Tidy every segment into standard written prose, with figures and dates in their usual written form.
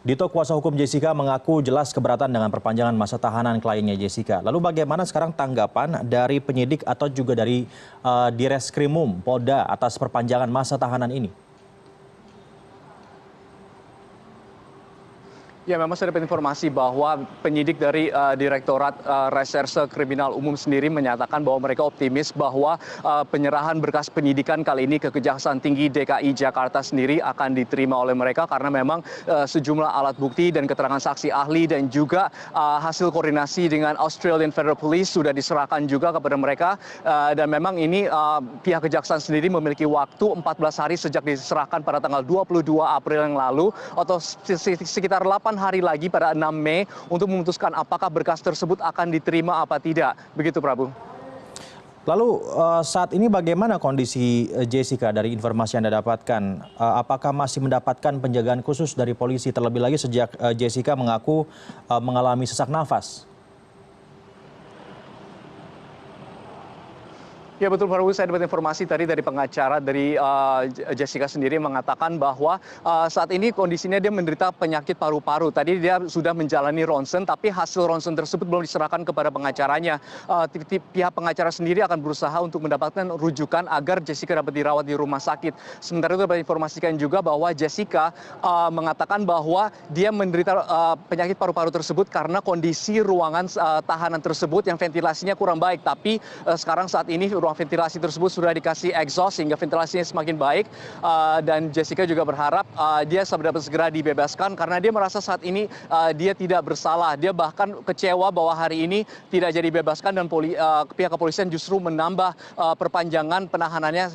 Dito, kuasa hukum Jessica mengaku jelas keberatan dengan perpanjangan masa tahanan kliennya Jessica. Lalu bagaimana sekarang tanggapan dari penyidik atau juga dari Direskrimum Polda atas perpanjangan masa tahanan ini? Ya, memang saya dapat informasi bahwa penyidik dari Direktorat Reserse Kriminal Umum sendiri menyatakan bahwa mereka optimis bahwa penyerahan berkas penyidikan kali ini ke Kejaksaan Tinggi DKI Jakarta sendiri akan diterima oleh mereka karena memang sejumlah alat bukti dan keterangan saksi ahli dan juga hasil koordinasi dengan Australian Federal Police sudah diserahkan juga kepada mereka dan memang ini pihak Kejaksaan sendiri memiliki waktu 14 hari sejak diserahkan pada tanggal 22 April yang lalu atau sekitar 8 hari lagi pada 6 Mei untuk memutuskan apakah berkas tersebut akan diterima apa tidak. Begitu, Prabu. Lalu saat ini bagaimana kondisi Jessica dari informasi yang Anda dapatkan? Apakah masih mendapatkan penjagaan khusus dari polisi terlebih lagi sejak Jessica mengaku mengalami sesak nafas? Ya betul, Prabu, saya dapat informasi tadi dari pengacara dari Jessica sendiri mengatakan bahwa saat ini kondisinya dia menderita penyakit paru-paru. Tadi dia sudah menjalani ronsen, tapi hasil ronsen tersebut belum diserahkan kepada pengacaranya. Pihak pengacara sendiri akan berusaha untuk mendapatkan rujukan agar Jessica dapat dirawat di rumah sakit. Sementara itu dapat informasikan juga bahwa Jessica mengatakan bahwa dia menderita penyakit paru-paru tersebut karena kondisi ruangan tahanan tersebut yang ventilasinya kurang baik. Tapi sekarang saat ini ruang ventilasi tersebut sudah dikasih exhaust sehingga ventilasinya semakin baik dan Jessica juga berharap dia dapat segera dibebaskan karena dia merasa saat ini dia tidak bersalah. Dia bahkan kecewa bahwa hari ini tidak jadi dibebaskan dan pihak kepolisian justru menambah perpanjangan penahanannya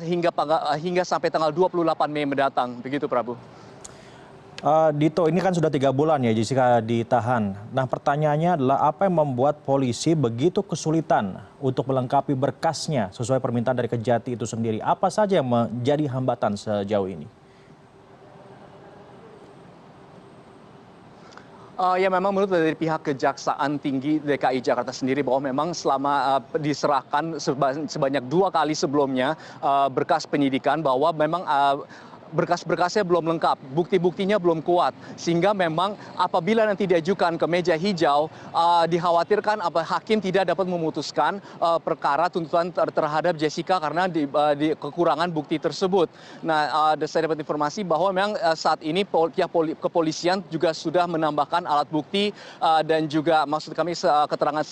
hingga sampai tanggal 28 Mei mendatang. Begitu, Prabu. Dito, ini kan sudah 3 bulan ya Jessica ditahan. Nah, pertanyaannya adalah apa yang membuat polisi begitu kesulitan untuk melengkapi berkasnya sesuai permintaan dari Kejati itu sendiri? Apa saja yang menjadi hambatan sejauh ini? Ya memang menurut dari pihak Kejaksaan Tinggi DKI Jakarta sendiri bahwa memang selama diserahkan sebanyak 2 kali sebelumnya berkas penyidikan bahwa memang berkas-berkasnya belum lengkap, bukti-buktinya belum kuat, sehingga memang apabila nanti diajukan ke meja hijau, dikhawatirkan hakim tidak dapat memutuskan perkara tuntutan terhadap Jessica karena di kekurangan bukti tersebut. Nah, saya dapat informasi bahwa memang saat ini pihak kepolisian juga sudah menambahkan alat bukti dan juga maksud kami keterangan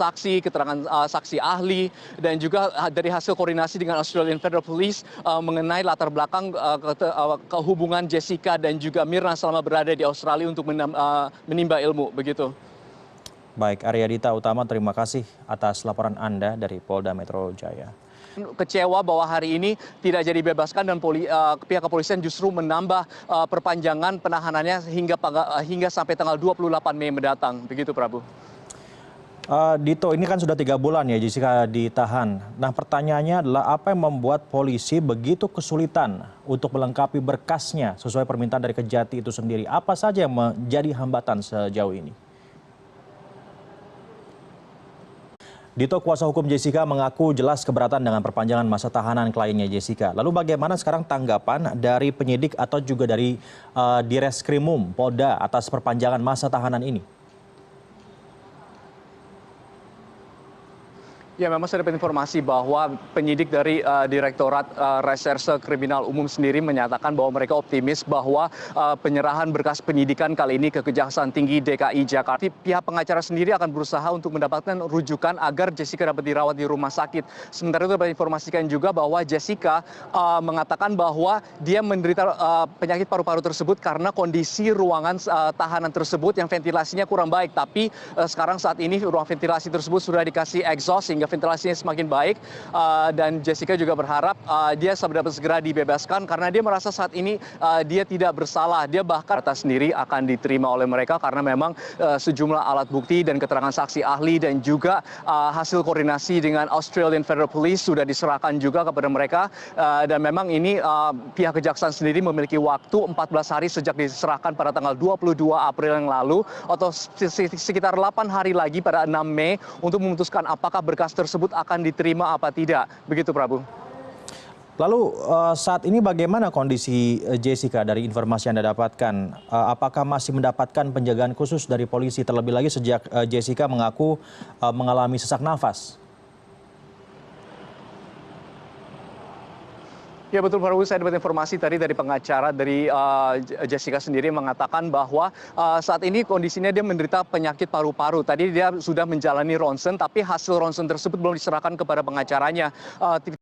saksi ahli dan juga dari hasil koordinasi dengan Australian Federal Police mengenai latar belakang hubungan Jessica dan juga Mirna selama berada di Australia untuk menimba ilmu, begitu. Baik, Arya Dita Utama, terima kasih atas laporan Anda dari Polda Metro Jaya. Kecewa bahwa hari ini tidak jadi dibebaskan dan pihak kepolisian justru menambah perpanjangan penahanannya hingga sampai tanggal 28 Mei mendatang, begitu, Prabu. Dito, ini kan sudah 3 bulan ya Jessica ditahan. Nah, pertanyaannya adalah apa yang membuat polisi begitu kesulitan untuk melengkapi berkasnya sesuai permintaan dari Kejati itu sendiri? Apa saja yang menjadi hambatan sejauh ini? Dito, kuasa hukum Jessica mengaku jelas keberatan dengan perpanjangan masa tahanan kliennya Jessica. Lalu bagaimana sekarang tanggapan dari penyidik atau juga dari Direskrimum Polda atas perpanjangan masa tahanan ini? Ya, memang saya dapat informasi bahwa penyidik dari Direktorat Reserse Kriminal Umum sendiri menyatakan bahwa mereka optimis bahwa penyerahan berkas penyidikan kali ini ke Kejaksaan Tinggi DKI Jakarta. Pihak pengacara sendiri akan berusaha untuk mendapatkan rujukan agar Jessica dapat dirawat di rumah sakit. Sementara itu dapat informasikan juga bahwa Jessica mengatakan bahwa dia menderita penyakit paru-paru tersebut karena kondisi ruangan tahanan tersebut yang ventilasinya kurang baik. Tapi sekarang saat ini ruang ventilasi tersebut sudah dikasih exhaust sehingga ventilasinya semakin baik dan Jessica juga berharap dia dapat segera dibebaskan karena dia merasa saat ini dia tidak bersalah. Dia bahkan sendiri akan diterima oleh mereka karena memang sejumlah alat bukti dan keterangan saksi ahli dan juga hasil koordinasi dengan Australian Federal Police sudah diserahkan juga kepada mereka dan memang ini pihak Kejaksaan sendiri memiliki waktu 14 hari sejak diserahkan pada tanggal 22 April yang lalu atau sekitar 8 hari lagi pada 6 Mei untuk memutuskan apakah berkas tersebut akan diterima apa tidak. Begitu, Prabu. Lalu saat ini bagaimana kondisi Jessica dari informasi yang Anda dapatkan? Apakah masih mendapatkan penjagaan khusus dari polisi terlebih lagi sejak Jessica mengaku mengalami sesak nafas? Ya betul Farul, saya dapat informasi tadi dari pengacara dari Jessica sendiri mengatakan bahwa saat ini kondisinya dia menderita penyakit paru-paru. Tadi dia sudah menjalani ronsen, tapi hasil ronsen tersebut belum diserahkan kepada pengacaranya.